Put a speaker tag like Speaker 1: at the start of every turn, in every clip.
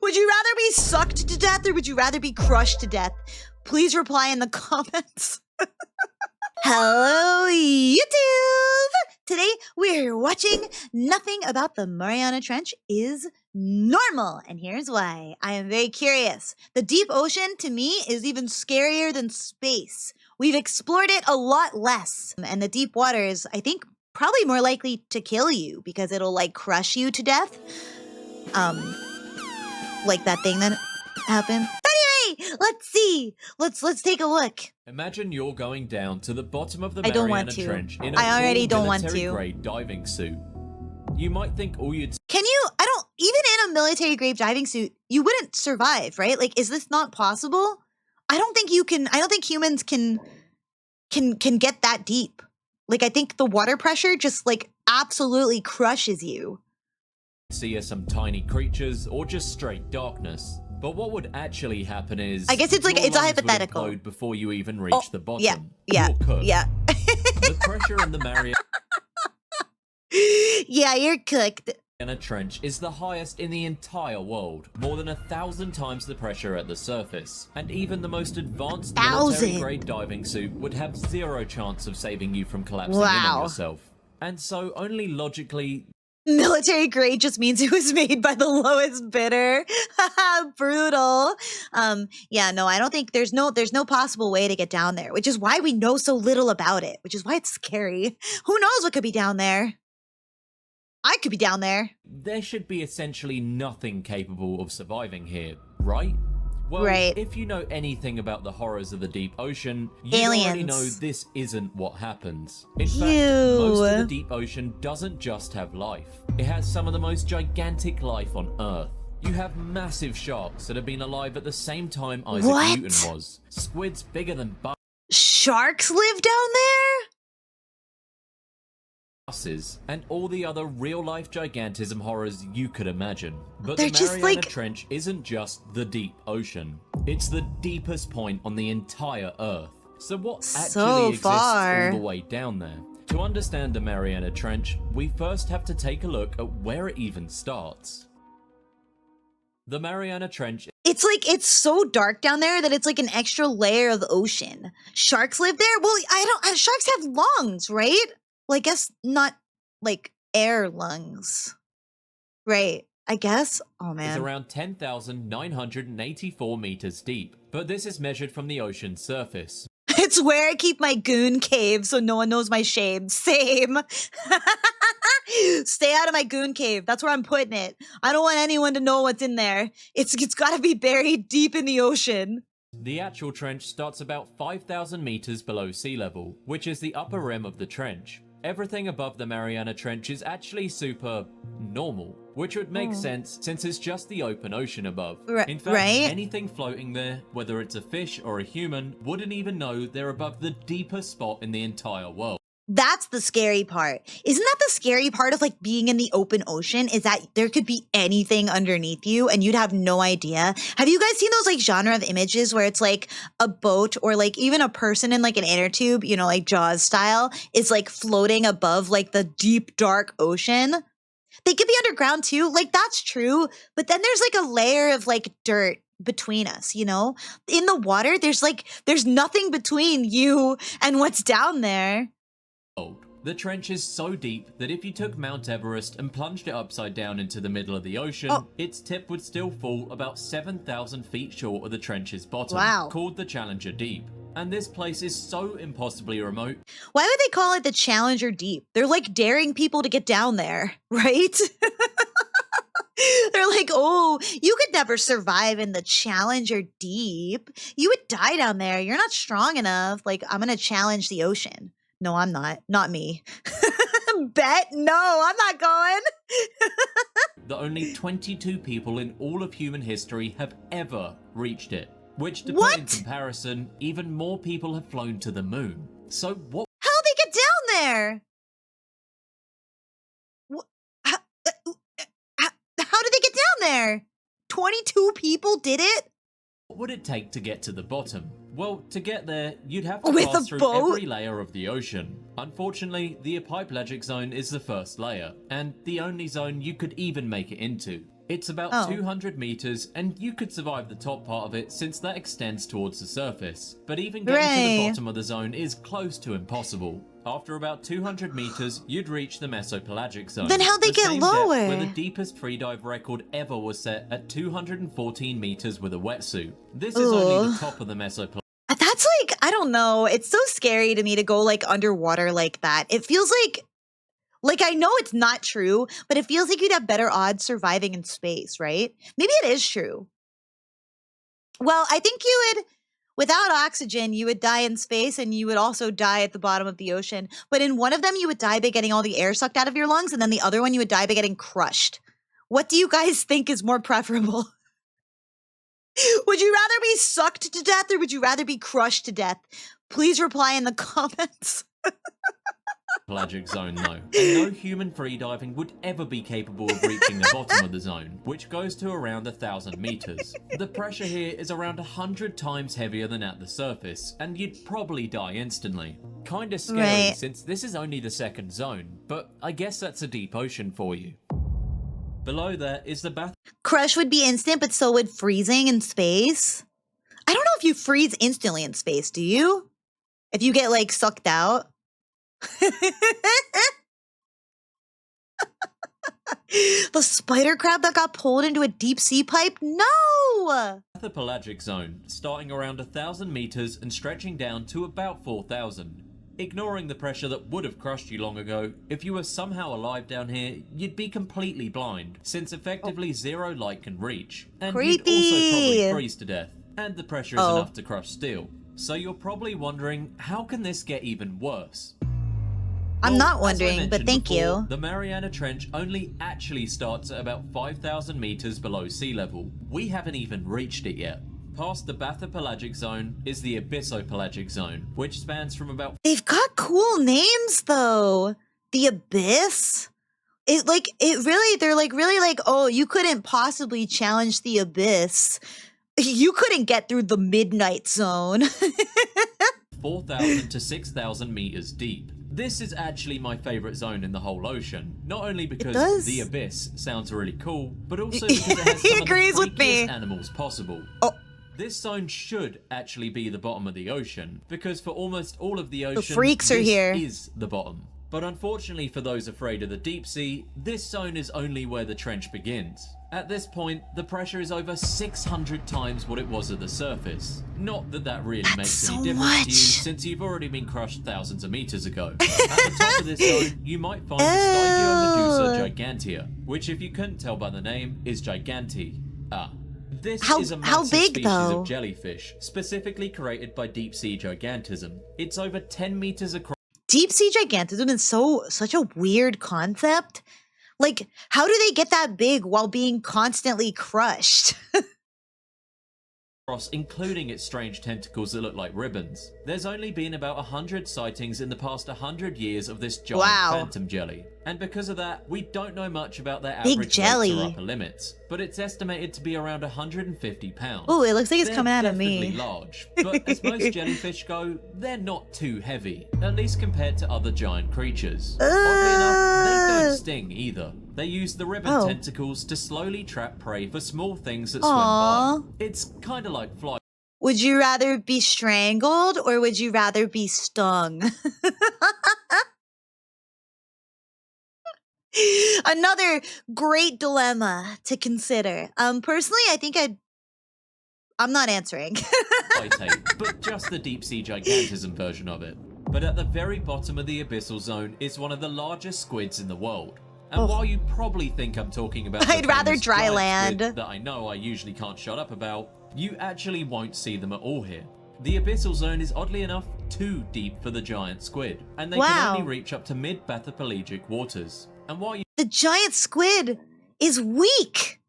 Speaker 1: Would you rather be sucked to death or would you rather be crushed to death? Please reply in the comments. Hello, YouTube! Today we're watching Nothing About the Mariana Trench is Normal, and here's why. I am very curious. The deep ocean, to me, is even scarier than space. We've explored it a lot less, and the deep waters, I think, probably more likely to kill you because it'll, like, crush you to death. Like that thing that happened. Anyway, let's see. Let's take a look.
Speaker 2: Imagine you're going down to the bottom of the
Speaker 1: I don't
Speaker 2: Mariana
Speaker 1: want to.
Speaker 2: Trench in a
Speaker 1: I already
Speaker 2: full
Speaker 1: don't want to.
Speaker 2: military-grade diving suit. You might think all you'd
Speaker 1: Can you? I don't. Even in a military-grade diving suit, you wouldn't survive, right? Like, is this not possible? I don't think you can. I don't think humans can get that deep. Like, I think the water pressure just like absolutely crushes you.
Speaker 2: see are some tiny creatures or just straight darkness. But what would actually happen is
Speaker 1: I guess it's like
Speaker 2: your
Speaker 1: it's a
Speaker 2: lungs would
Speaker 1: hypothetical.
Speaker 2: implode before you even reach the bottom.
Speaker 1: Yeah.
Speaker 2: You're cooked.
Speaker 1: Yeah.
Speaker 2: The pressure in the Mariana
Speaker 1: Yeah, you're cooked.
Speaker 2: Trench is the highest in the entire world, more than 1,000 times the pressure at the surface. And even the most advanced military-grade diving suit would have zero chance of saving you from collapsing in on yourself. And so only logically...
Speaker 1: Military grade just means it was made by the lowest bidder. Brutal. Yeah, no, I don't think there's no possible way to get down there, which is why we know so little about it, which is why it's scary. Who knows what could be down there? I could be down there.
Speaker 2: There should be essentially nothing capable of surviving here, right? Well,
Speaker 1: right.
Speaker 2: If you know anything about the horrors of the deep ocean, you already know this isn't what happens. In fact, most of the deep ocean doesn't just have life. It has some of the most gigantic life on Earth. You have massive sharks that have been alive at the same time Isaac Newton was. Squids bigger than
Speaker 1: sharks live down there?
Speaker 2: buses, and all the other real-life gigantism horrors you could imagine. But
Speaker 1: They're
Speaker 2: the
Speaker 1: just
Speaker 2: Mariana
Speaker 1: like...
Speaker 2: Trench isn't just the deep ocean. It's the deepest point on the entire Earth. So what actually exists all the way down there? To understand the Mariana Trench, we first have to take a look at where it even starts. The Mariana Trench...
Speaker 1: It's like, it's so dark down there that it's like an extra layer of ocean. Sharks live there? Well, sharks have lungs, right? Well, I guess not like air lungs. Right. I guess. Oh, man.
Speaker 2: It's around 10,984 meters deep, but this is measured from the ocean's surface.
Speaker 1: It's where I keep my goon cave so no one knows my shame. Same. Stay out of my goon cave. That's where I'm putting it. I don't want anyone to know what's in there. It's got to be buried deep in the ocean.
Speaker 2: The actual trench starts about 5,000 meters below sea level, which is the upper rim of the trench. Everything above the Mariana Trench is actually super normal, which would make sense since it's just the open ocean above. In fact, anything floating there, whether it's a fish or a human, wouldn't even know they're above the deepest spot in the entire world.
Speaker 1: That's the scary part. Isn't that the scary part of like being in the open ocean, is that there could be anything underneath you and you'd have no idea? Have you guys seen those like genre of images where it's like a boat or like even a person in like an inner tube, you know, like Jaws style, is like floating above like the deep dark ocean? They could be underground too. Like that's true. But then there's like a layer of like dirt between us, you know? In the water, there's nothing between you and what's down there.
Speaker 2: The trench is so deep that if you took Mount Everest and plunged it upside down into the middle of the ocean, its tip would still fall about 7,000 feet short of the trench's bottom, called the Challenger Deep. And this place is so impossibly remote.
Speaker 1: Why would they call it the Challenger Deep? They're like daring people to get down there, right? They're like, oh, you could never survive in the Challenger Deep. You would die down there. You're not strong enough. Like, I'm going to challenge the ocean. No, I'm not. Not me. Bet? No, I'm not going.
Speaker 2: The only 22 people in all of human history have ever reached it. Which, to put in comparison, even more people have flown to the moon. So what?
Speaker 1: How'd they get down there? How did they get down there? 22 people did it?
Speaker 2: What would it take to get to the bottom? Well, to get there, you'd have to pass through every layer of the ocean. Unfortunately, the epipelagic zone is the first layer, and the only zone you could even make it into. It's about
Speaker 1: Oh.
Speaker 2: 200 meters, and you could survive the top part of it since that extends towards the surface. But even getting to the
Speaker 1: Hooray.
Speaker 2: bottom of the zone is close to impossible. After about 200 meters, you'd reach the mesopelagic zone.
Speaker 1: Then how'd they
Speaker 2: the
Speaker 1: get
Speaker 2: same depth
Speaker 1: lower?
Speaker 2: where the deepest freedive record ever was set at 214 meters with a wetsuit. This is only the top of the mesopelagic.
Speaker 1: That's like, I don't know. It's so scary to me to go like underwater like that. It feels like I know it's not true, but it feels like you'd have better odds surviving in space, right? Maybe it is true. Well, I think you would, without oxygen, you would die in space and you would also die at the bottom of the ocean. But in one of them, you would die by getting all the air sucked out of your lungs, and then the other one, you would die by getting crushed. What do you guys think is more preferable? Would you rather be sucked to death or would you rather be crushed to death? Please reply in the comments.
Speaker 2: Pelagic zone though, and no human freediving would ever be capable of reaching the bottom of the zone, which goes to around 1,000 meters. The pressure here is around 100 times heavier than at the surface, and you'd probably die instantly. Kinda scary
Speaker 1: Right.
Speaker 2: since this is only the second zone, but I guess that's a deep ocean for you. Below there is the bath.
Speaker 1: Crush would be instant, but so would freezing in space. I don't know if you freeze instantly in space, do you? If you get like sucked out. The spider crab that got pulled into a deep sea pipe? No!
Speaker 2: Pelagic zone, starting around 1,000 meters and stretching down to about 4,000. Ignoring the pressure that would have crushed you long ago, if you were somehow alive down here, you'd be completely blind, since effectively zero light can reach. And you'd also probably freeze to death, and the pressure is enough to crush steel. So you're probably wondering, how can this get even worse?
Speaker 1: I'm not
Speaker 2: as I
Speaker 1: wondering, but
Speaker 2: mentioned
Speaker 1: thank
Speaker 2: before,
Speaker 1: you.
Speaker 2: The Mariana Trench only actually starts at about 5,000 meters below sea level. We haven't even reached it yet. Past the Bathypelagic zone is the Abyssopelagic zone, which spans from about...
Speaker 1: They've got cool names though. The Abyss. They're really like, oh, you couldn't possibly challenge the Abyss. You couldn't get through the Midnight Zone.
Speaker 2: 4,000 to 6,000 meters deep. This is actually my favorite zone in the whole ocean. Not only because the Abyss sounds really cool, but also because it has some of the freakiest animals possible. This zone should actually be the bottom of the ocean, because for almost all of the ocean,
Speaker 1: The freaks are
Speaker 2: this
Speaker 1: here.
Speaker 2: is the bottom. But unfortunately for those afraid of the deep sea, this zone is only where the trench begins. At this point, the pressure is over 600 times what it was at the surface. Not that that really makes any difference to you, since you've already been crushed thousands of meters ago. At the top of this zone, you might find the Stygiomedusa gigantea, which if you couldn't tell by the name, is giganti. This is a massive species of jellyfish, specifically created by deep sea gigantism. It's over 10 meters across.
Speaker 1: Deep sea gigantism is such a weird concept. Like, how do they get that big while being constantly crushed?
Speaker 2: Including its strange tentacles that look like ribbons. There's only been about 100 sightings in the past 100 years of this giant phantom jelly. And because of that, we don't know much about their average weights or upper limits. But it's estimated to be around 150 pounds.
Speaker 1: Oh, it looks like it's coming out of
Speaker 2: me.
Speaker 1: me.
Speaker 2: They're large, but as most jellyfish go, they're not too heavy, at least compared to other giant creatures. Oddly enough, they don't sting either. They use the ribbon tentacles to slowly trap prey for small things that swim by. It's kind of like flies.
Speaker 1: Would you rather be strangled or would you rather be stung? Another great dilemma to consider. Personally, I think I'm not answering.
Speaker 2: But just the deep sea gigantism version of it. But at the very bottom of the abyssal zone is one of the largest squids in the world. And while you probably think I'm talking about
Speaker 1: I'd rather dry land
Speaker 2: that I know I usually can't shut up about, you actually won't see them at all here. The abyssal zone is oddly enough too deep for the giant squid, and they can only reach up to mid-bathypelagic waters. And while
Speaker 1: the giant squid is weak.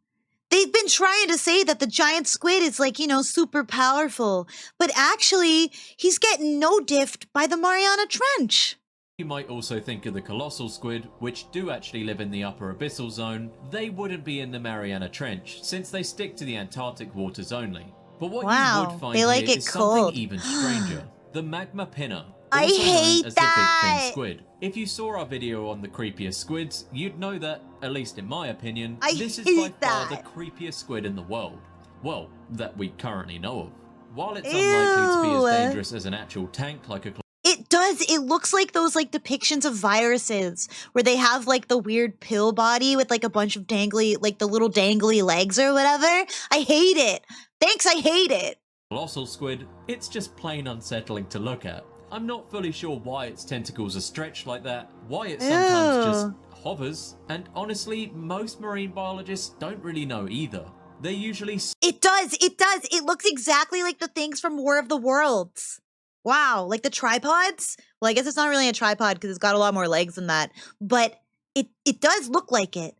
Speaker 1: They've been trying to say that the giant squid is like, super powerful, but actually he's getting no diffed by the Mariana Trench.
Speaker 2: You might also think of the colossal squid, which do actually live in the upper abyssal zone. They wouldn't be in the Mariana Trench, since they stick to the Antarctic waters only. But what you would find here is something even stranger. The magma pinna.
Speaker 1: I
Speaker 2: also known
Speaker 1: hate
Speaker 2: as the big
Speaker 1: that.
Speaker 2: fin squid. If you saw our video on the creepiest squids, you'd know that, at least in my opinion,
Speaker 1: I
Speaker 2: this is
Speaker 1: hate
Speaker 2: by far the
Speaker 1: that.
Speaker 2: creepiest squid in the world. Well, that we currently know of. While it's unlikely to be
Speaker 1: Ew.
Speaker 2: as dangerous as an actual tank like a
Speaker 1: It does. It looks like those like depictions of viruses where they have like the weird pill body with like a bunch of dangly, like the little dangly legs or whatever. I hate it. Thanks, I hate it.
Speaker 2: colossal squid, it's just plain unsettling to look at. I'm not fully sure why its tentacles are stretched like that, why it sometimes just hovers, and honestly, most marine biologists don't really know either. They're usually
Speaker 1: It does. It does. It looks exactly like the things from War of the Worlds. Wow, like the tripods? Well, I guess it's not really a tripod because it's got a lot more legs than that, but it does look like it.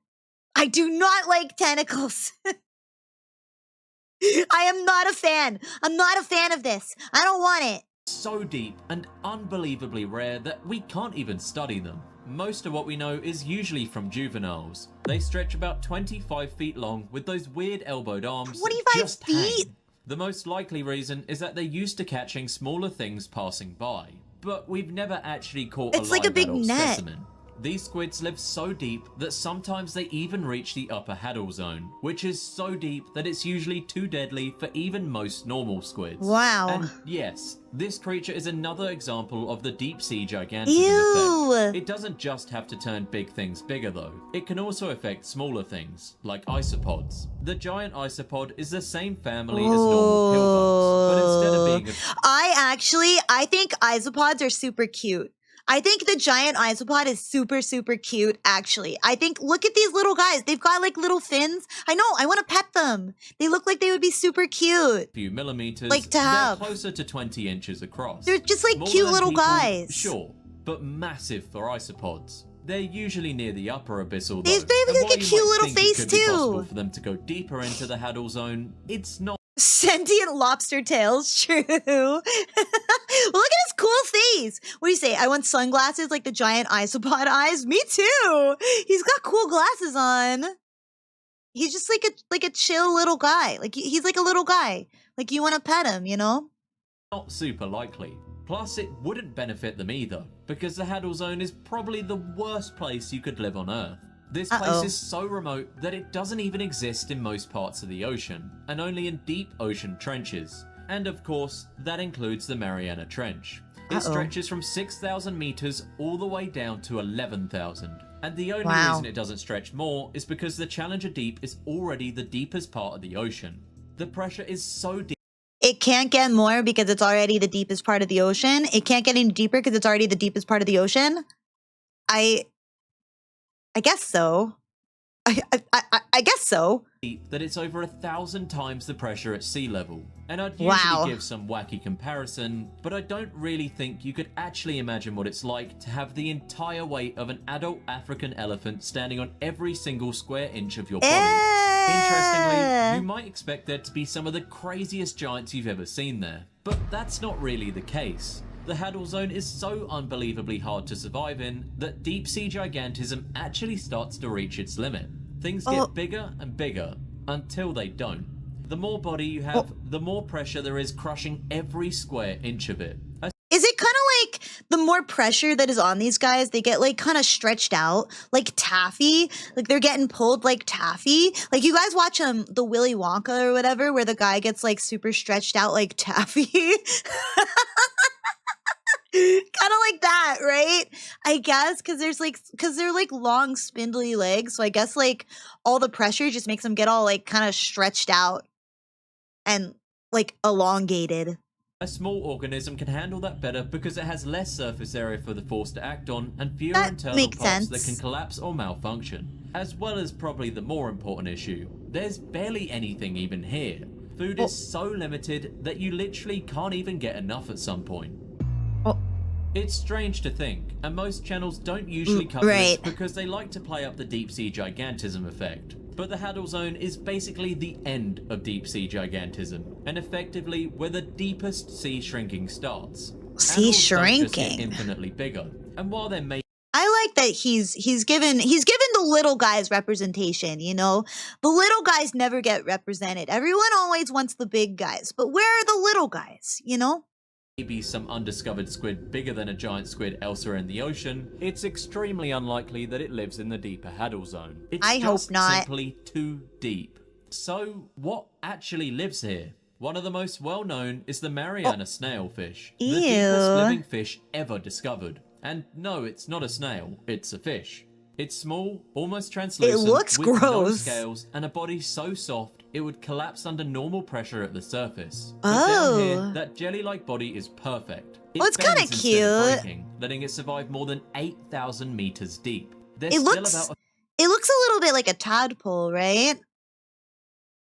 Speaker 1: I do not like tentacles. I am not a fan. I'm not a fan of this. I don't want it.
Speaker 2: so deep and unbelievably rare that we can't even study them. Most of what we know is usually from juveniles. They stretch about 25 feet long with those weird elbowed arms
Speaker 1: 25
Speaker 2: that just
Speaker 1: feet?
Speaker 2: hang. The most likely reason is that they're used to catching smaller things passing by, but we've never actually caught
Speaker 1: It's
Speaker 2: a
Speaker 1: like a
Speaker 2: live
Speaker 1: big
Speaker 2: adult
Speaker 1: net.
Speaker 2: specimen. These squids live so deep that sometimes they even reach the upper Hadal Zone, which is so deep that it's usually too deadly for even most normal squids.
Speaker 1: Wow.
Speaker 2: And yes, this creature is another example of the deep sea gigantism
Speaker 1: Ew.
Speaker 2: effect. It doesn't just have to turn big things bigger though. It can also affect smaller things, like isopods. The giant isopod is the same family as normal pill bugs, but instead of being a
Speaker 1: I think isopods are super cute. I think the giant isopod is super, super cute, actually. I think, look at these little guys. They've got like little fins. I know, I want to pet them. They look like they would be super cute.
Speaker 2: few millimeters,
Speaker 1: Like to have.
Speaker 2: they're closer to 20 inches across.
Speaker 1: They're just like
Speaker 2: Smaller
Speaker 1: cute
Speaker 2: than
Speaker 1: little
Speaker 2: people,
Speaker 1: guys.
Speaker 2: Sure, but massive for isopods. They're usually near the upper abyssal though.
Speaker 1: They have
Speaker 2: and
Speaker 1: like
Speaker 2: while
Speaker 1: a
Speaker 2: you
Speaker 1: cute
Speaker 2: might
Speaker 1: little
Speaker 2: think it
Speaker 1: face
Speaker 2: could be possible
Speaker 1: too.
Speaker 2: for them to go deeper into the Hadal Zone, it's not.
Speaker 1: Sentient lobster tails, true. Look at his cool face. What do you say? I want sunglasses like the giant isopod eyes. Me too. He's got cool glasses on. He's just like a chill little guy. Like he's like a little guy. Like you want to pet him, you know?
Speaker 2: Not super likely. Plus, it wouldn't benefit them either, because the Hadal Zone is probably the worst place you could live on Earth. This place is so remote that it doesn't even exist in most parts of the ocean, and only in deep ocean trenches. And of course, that includes the Mariana Trench. It stretches from 6,000 meters all the way down to 11,000. And the only reason it doesn't stretch more is because the Challenger Deep is already the deepest part of the ocean. The pressure is so deep.
Speaker 1: It can't get more because it's already the deepest part of the ocean. It can't get any deeper because it's already the deepest part of the ocean. I guess so. I guess so.
Speaker 2: That it's over 1,000 times the pressure at sea level. And I'd usually give some wacky comparison, but I don't really think you could actually imagine what it's like to have the entire weight of an adult African elephant standing on every single square inch of your body. Interestingly, you might expect there to be some of the craziest giants you've ever seen there, but that's not really the case. The Hadal Zone is so unbelievably hard to survive in that deep sea gigantism actually starts to reach its limit. Things get bigger and bigger until they don't. The more body you have, the more pressure there is crushing every square inch of it.
Speaker 1: Is it kind of like the more pressure that is on these guys, they get like kind of stretched out, like taffy, like they're getting pulled like taffy? Like you guys watch the Willy Wonka or whatever, where the guy gets like super stretched out like taffy. Kind of like that, right? I guess because they're like long spindly legs, so I guess like all the pressure just makes them get all like kind of stretched out and like elongated.
Speaker 2: A small organism can handle that better because it has less surface area for the force to act on and fewer internal parts that can collapse or malfunction. As well as probably the more important issue, there's barely anything even here. Food is so limited that you literally can't even get enough at some point. It's strange to think, and most channels don't usually cover this because they like to play up the deep sea gigantism effect. But the Hadal Zone is basically the end of deep sea gigantism, and effectively where the deepest sea shrinking starts.
Speaker 1: Sea shrinking?
Speaker 2: Just get infinitely bigger, and while there may
Speaker 1: I like that he's given the little guys representation, you know? The little guys never get represented. Everyone always wants the big guys, but where are the little guys, you know?
Speaker 2: maybe some undiscovered squid bigger than a giant squid elsewhere in the ocean, it's extremely unlikely that it lives in the deeper Hadal Zone. It's
Speaker 1: I hope
Speaker 2: just
Speaker 1: not.
Speaker 2: simply too deep. So, what actually lives here? One of the most well-known is the Mariana snailfish, the deepest living fish ever discovered. And no, it's not a snail, it's a fish. It's small, almost translucent,
Speaker 1: It looks
Speaker 2: with no
Speaker 1: gross.
Speaker 2: scales, and a body so soft it would collapse under normal pressure at the surface. But down here, that jelly-like body is perfect.
Speaker 1: It's
Speaker 2: bends
Speaker 1: kinda
Speaker 2: instead of
Speaker 1: cute.
Speaker 2: breaking, letting it survive more than 8,000 meters deep.
Speaker 1: It looks a little bit like a tadpole, right?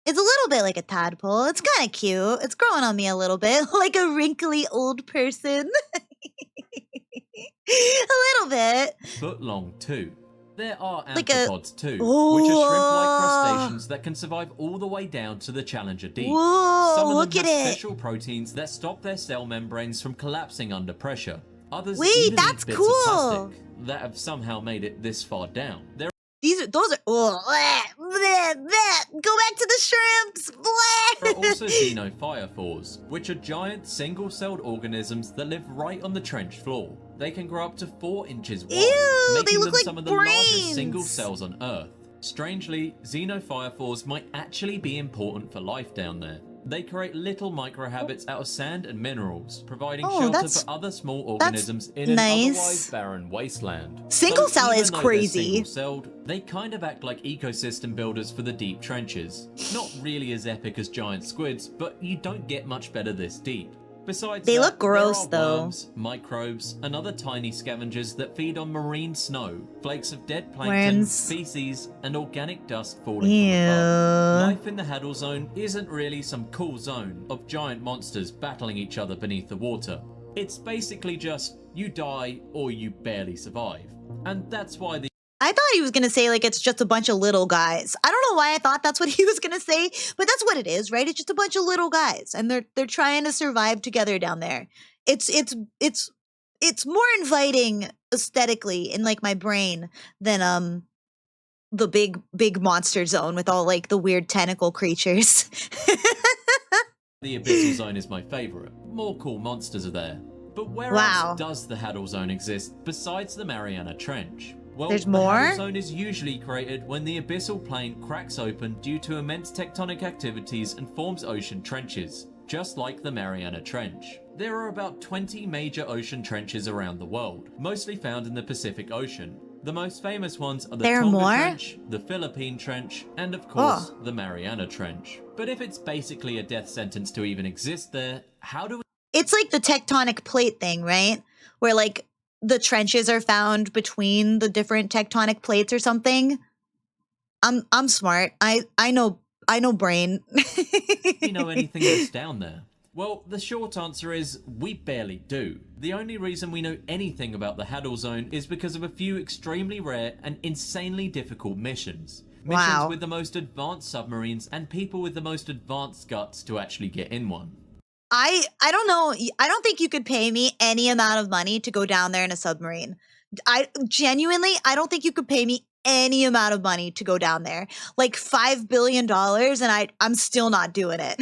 Speaker 1: It's a little bit like a tadpole. It's kind of cute. It's growing on me a little bit, like a wrinkly old person. A little bit.
Speaker 2: foot long too. There are
Speaker 1: Like a-
Speaker 2: amphipods too, which are shrimp-like crustaceans that can survive all the way down to the Challenger deep.
Speaker 1: Whoa,
Speaker 2: Some of
Speaker 1: look
Speaker 2: them
Speaker 1: at
Speaker 2: have
Speaker 1: it.
Speaker 2: special proteins that stop their cell membranes from collapsing under pressure. Others
Speaker 1: Wait,
Speaker 2: even
Speaker 1: that's
Speaker 2: eat bits
Speaker 1: cool.
Speaker 2: of plastic that have somehow made it this far down.
Speaker 1: Those are, bleh, bleh. Go back to the shrimps.
Speaker 2: There are
Speaker 1: Bleh.
Speaker 2: also xenophyrophores, which are giant single-celled organisms that live right on the trench floor. They can grow up to 4 inches wide,
Speaker 1: Ew, they
Speaker 2: making
Speaker 1: look
Speaker 2: them
Speaker 1: like
Speaker 2: some of the
Speaker 1: brains.
Speaker 2: largest single cells on Earth. Strangely, xenophyrophores might actually be important for life down there. They create little microhabits out of sand and minerals, providing shelter
Speaker 1: that's-
Speaker 2: for other small organisms in an
Speaker 1: nice.
Speaker 2: otherwise barren wasteland.
Speaker 1: Single cell
Speaker 2: even
Speaker 1: is
Speaker 2: though they're
Speaker 1: crazy.
Speaker 2: single-celled, they kind of act like ecosystem builders for the deep trenches. Not really as epic as giant squids, but you don't get much better this deep. Besides
Speaker 1: They
Speaker 2: that,
Speaker 1: look gross,
Speaker 2: there are
Speaker 1: though.
Speaker 2: worms, microbes, and other tiny scavengers that feed on marine snow, flakes of dead plankton,
Speaker 1: Worms.
Speaker 2: feces, and organic dust falling
Speaker 1: Ew.
Speaker 2: from above. Life in the Hadal Zone isn't really some cool zone of giant monsters battling each other beneath the water. It's basically just you die or you barely survive. And that's why the
Speaker 1: I thought he was going to say, like, it's just a bunch of little guys. I don't know why I thought that's what he was going to say, but that's what it is, right? It's just a bunch of little guys, and they're trying to survive together down there. It's more inviting aesthetically in, like, my brain than the big monster zone with all, like, the weird tentacle creatures.
Speaker 2: The Abyssal Zone is my favorite. More cool monsters are there. But where
Speaker 1: Wow.
Speaker 2: else does the Hadal Zone exist besides the Mariana Trench? Well,
Speaker 1: There's
Speaker 2: the
Speaker 1: more?
Speaker 2: Hadal Zone is usually created when the abyssal plane cracks open due to immense tectonic activities and forms ocean trenches, just like the Mariana Trench. There are about 20 major ocean trenches around the world, mostly found in the Pacific Ocean. The most famous ones are the
Speaker 1: There are
Speaker 2: Tonga
Speaker 1: more?
Speaker 2: Trench, the Philippine Trench, and of course, the Mariana Trench. But if it's basically a death sentence to even exist there, how do we
Speaker 1: It's like the tectonic plate thing, right? Where, like, the trenches are found between the different tectonic plates or something. I'm smart. I know brain.
Speaker 2: know anything that's down there? Well, the short answer is we barely do. The only reason we know anything about the Hadal Zone is because of a few extremely rare and insanely difficult missions. Missions
Speaker 1: Wow.
Speaker 2: with the most advanced submarines and people with the most advanced guts to actually get in one.
Speaker 1: I don't know. I don't think you could pay me any amount of money to go down there in a submarine. I don't think you could pay me any amount of money to go down there. Like $5 billion, and I'm still not doing it.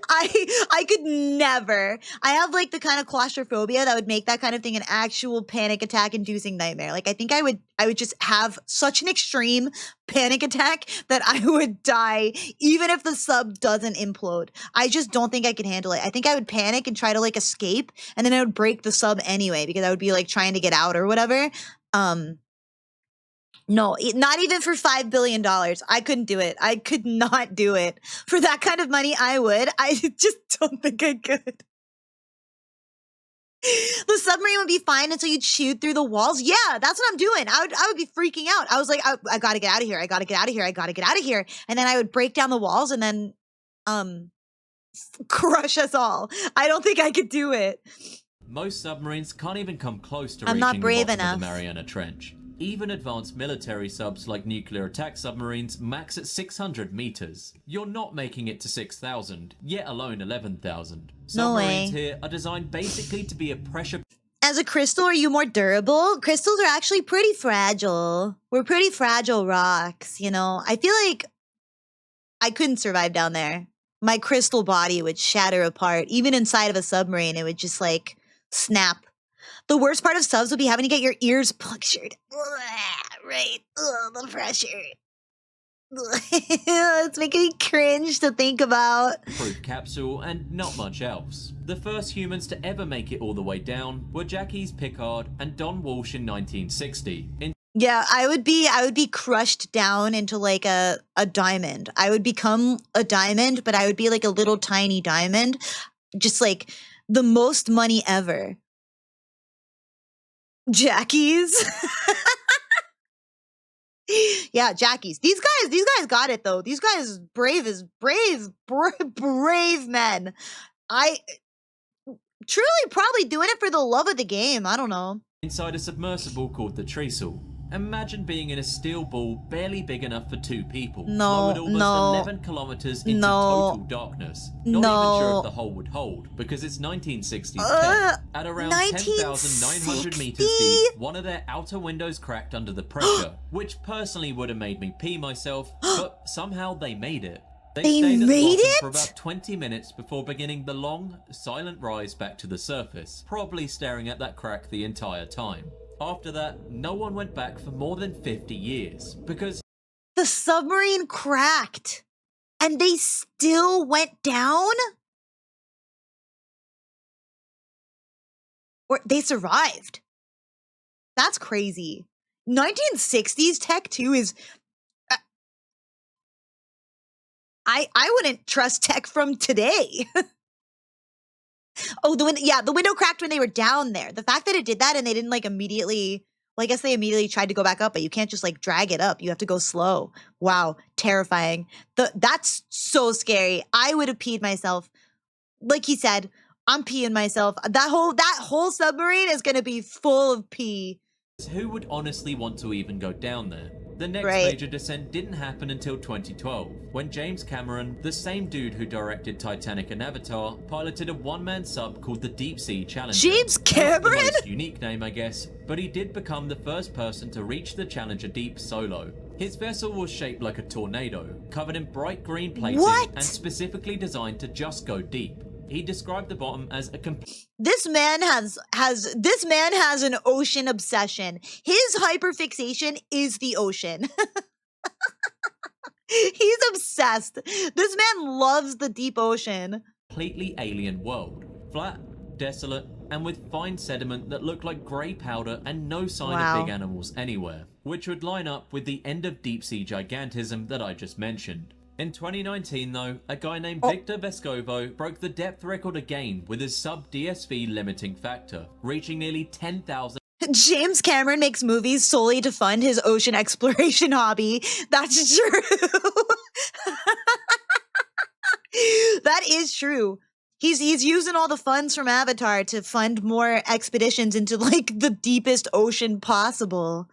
Speaker 1: I could never. I have like the kind of claustrophobia that would make that kind of thing an actual panic attack inducing nightmare. Like I think I would just have such an extreme panic attack that I would die even if the sub doesn't implode. I just don't think I could handle it. I think I would panic and try to like escape, and then I would break the sub anyway because I would be like trying to get out or whatever. No, not even for $5 billion. I couldn't do it. I could not do it. For that kind of money, I would. I just don't think I could. The submarine would be fine until you'd shoot through the walls. Yeah, that's what I'm doing. I would be freaking out. I was like, I gotta get out of here. I gotta get out of here. I gotta get out of here. And then I would break down the walls and then crush us all. I don't think I could do it.
Speaker 2: Most submarines can't even come close to
Speaker 1: I'm
Speaker 2: reaching
Speaker 1: not brave
Speaker 2: the bottom
Speaker 1: enough.
Speaker 2: of the Mariana Trench. Even advanced military subs like nuclear attack submarines max at 600 meters. You're not making it to 6,000, yet alone 11,000.
Speaker 1: No way.
Speaker 2: Submarines here are designed basically to be a pressure
Speaker 1: As a crystal, are you more durable? Crystals are actually pretty fragile. We're pretty fragile rocks, you know? I feel like I couldn't survive down there. my crystal body would shatter apart. Even inside of a submarine, it would just like snap. The worst part of subs would be having to get your ears punctured. Right. The pressure. It's making me cringe to think about.
Speaker 2: Proof capsule and not much else. The first humans to ever make it all the way down were Jacques Piccard and Don Walsh in 1960.
Speaker 1: Yeah, I would be crushed down into like a diamond. I would become a diamond, but I would be like a little tiny diamond. Just like the most money ever. Jackies. Yeah, Jackies. These guys got it though. These guys brave men. I truly probably doing it for the love of the game. I don't know.
Speaker 2: Inside a submersible called the Treacle. Imagine being in a steel ball barely big enough for 2 people. Lowered almost 11 kilometers into total darkness. Not even sure if the hull would hold, because it's 1960s tech. At around 10,900 meters deep, one of their outer windows cracked under the pressure, which personally would have made me pee myself, but somehow they made it. They stayed at the bottom for about 20 minutes before beginning the long, silent rise back to the surface, probably staring at that crack the entire time. After that, no one went back for more than 50 years, because
Speaker 1: the submarine cracked and they still went down? Or they survived. That's crazy. 1960s tech too is... I wouldn't trust tech from today. Oh, the window cracked when they were down there. The fact that it did that and they didn't like immediately, well, I guess they immediately tried to go back up, but you can't just like drag it up. You have to go slow. Wow, terrifying. That's so scary. I would have peed myself. Like he said, I'm peeing myself. That whole submarine is going to be full of pee.
Speaker 2: Who would honestly want to even go down there? The next major descent didn't happen until 2012, when James Cameron, the same dude who directed Titanic and Avatar, piloted a one-man sub called the Deep Sea Challenger.
Speaker 1: James Cameron?
Speaker 2: Not the most unique name, I guess, but he did become the first person to reach the Challenger Deep solo. His vessel was shaped like a tornado, covered in bright green plating, and specifically designed to just go deep. He described the bottom as a
Speaker 1: This man has an ocean obsession. His hyperfixation is the ocean. He's obsessed. This man loves the deep ocean.
Speaker 2: Completely alien world. Flat, desolate, and with fine sediment that looked like grey powder and no sign of big animals anywhere, which would line up with the end of deep sea gigantism that I just mentioned. In 2019 though, a guy named Victor Vescovo broke the depth record again with his sub-DSV limiting factor, reaching nearly 10,000.
Speaker 1: James Cameron makes movies solely to fund his ocean exploration hobby. That's true. That is true. He's using all the funds from Avatar to fund more expeditions into like the deepest ocean possible.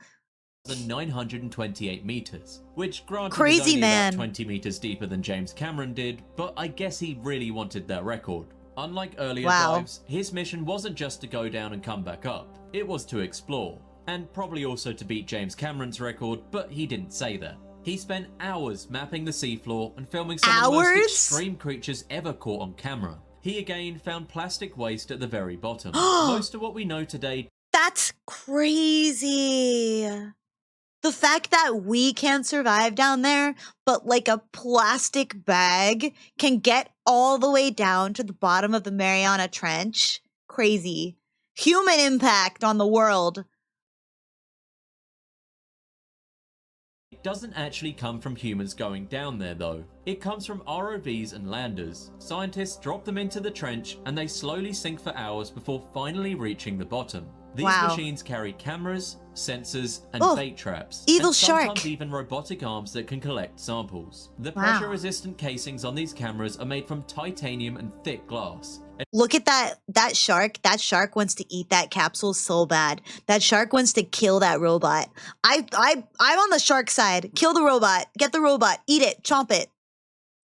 Speaker 2: 928 meters, which granted
Speaker 1: crazy
Speaker 2: is only
Speaker 1: man.
Speaker 2: about 20 meters deeper than James Cameron did, but I guess he really wanted that record. Unlike earlier dives, his mission wasn't just to go down and come back up, it was to explore, and probably also to beat James Cameron's record, but he didn't say that. He spent hours mapping the seafloor and filming some of the most extreme creatures ever caught on camera. He again found plastic waste at the very bottom. Most of what we know today.
Speaker 1: That's crazy. The fact that we can't survive down there, but like a plastic bag can get all the way down to the bottom of the Mariana Trench. Crazy. Human impact on the world.
Speaker 2: It doesn't actually come from humans going down there though. It comes from ROVs and landers. Scientists drop them into the trench and they slowly sink for hours before finally reaching the bottom. These machines carry cameras, sensors, and bait traps.
Speaker 1: Evil
Speaker 2: and sometimes
Speaker 1: shark.
Speaker 2: even robotic arms that can collect samples. The pressure-resistant casings on these cameras are made from titanium and thick glass.
Speaker 1: Look at that shark. That shark wants to eat that capsule so bad. That shark wants to kill that robot. I'm on the shark side. Kill the robot. Get the robot. Eat it. Chomp it.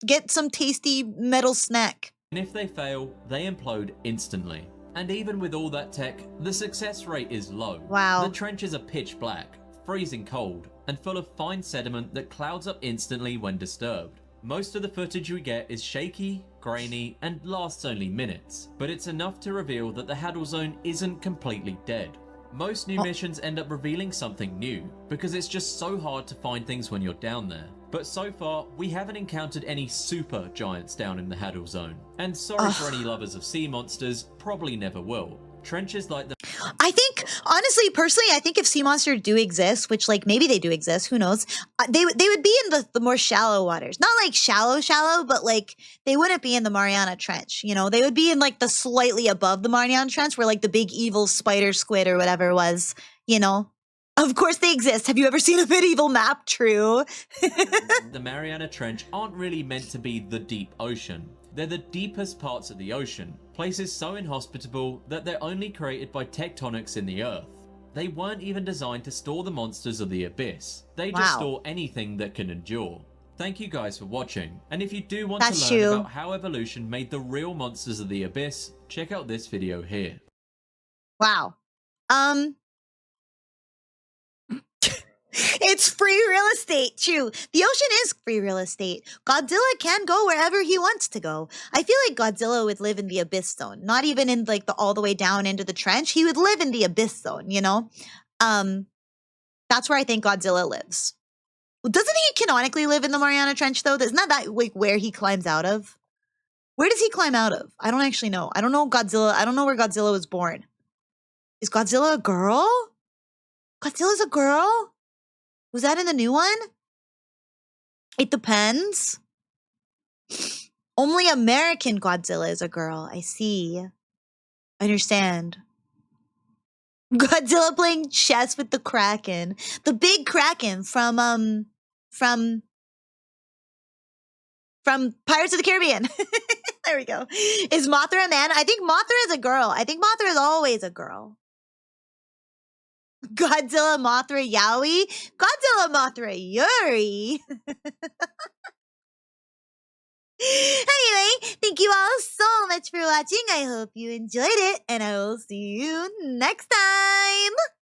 Speaker 1: Get some tasty metal snack.
Speaker 2: And if they fail, they implode instantly. And even with all that tech, the success rate is low. The trenches are pitch black, freezing cold, and full of fine sediment that clouds up instantly when disturbed. Most of the footage we get is shaky, grainy, and lasts only minutes, but it's enough to reveal that the Hadal Zone isn't completely dead. Most new missions end up revealing something new, because it's just so hard to find things when you're down there. But so far, we haven't encountered any super giants down in the Hadal Zone. And sorry for any lovers of sea monsters, probably never will. Trenches like the
Speaker 1: I think, honestly, personally, I think if sea monsters do exist, which like maybe they do exist, who knows, they would be in the more shallow waters. Not like shallow, but like they wouldn't be in the Mariana Trench, you know? They would be in like the slightly above the Mariana Trench where like the big evil spider squid or whatever was, you know? Of course they exist. Have you ever seen a medieval map? True.
Speaker 2: The Mariana Trench aren't really meant to be the deep ocean. They're the deepest parts of the ocean, places so inhospitable that they're only created by tectonics in the earth. They weren't even designed to store the monsters of the abyss. They just store anything that can endure. Thank you guys for watching, and if you do want to learn about how evolution made the real monsters of the abyss, check out this video here.
Speaker 1: Wow. It's free real estate, true. The ocean is free real estate. Godzilla can go wherever he wants to go. I feel like Godzilla would live in the abyss zone, not even in like the all the way down into the trench. He would live in the abyss zone, you know? That's where I think Godzilla lives. Doesn't he canonically live in the Mariana Trench though? Isn't that like where he climbs out of? Where does he climb out of? I don't actually know. I don't know Godzilla. I don't know where Godzilla was born. Is Godzilla a girl? Godzilla's a girl? Was that in the new one? It depends. Only American Godzilla is a girl. I see. I understand. Godzilla playing chess with the Kraken. The big Kraken from Pirates of the Caribbean. There we go. Is Mothra a man? I think Mothra is a girl. I think Mothra is always a girl. Godzilla, Mothra, Yowie. Godzilla, Mothra, Yuri. Anyway, thank you all so much for watching. I hope you enjoyed it, and I will see you next time.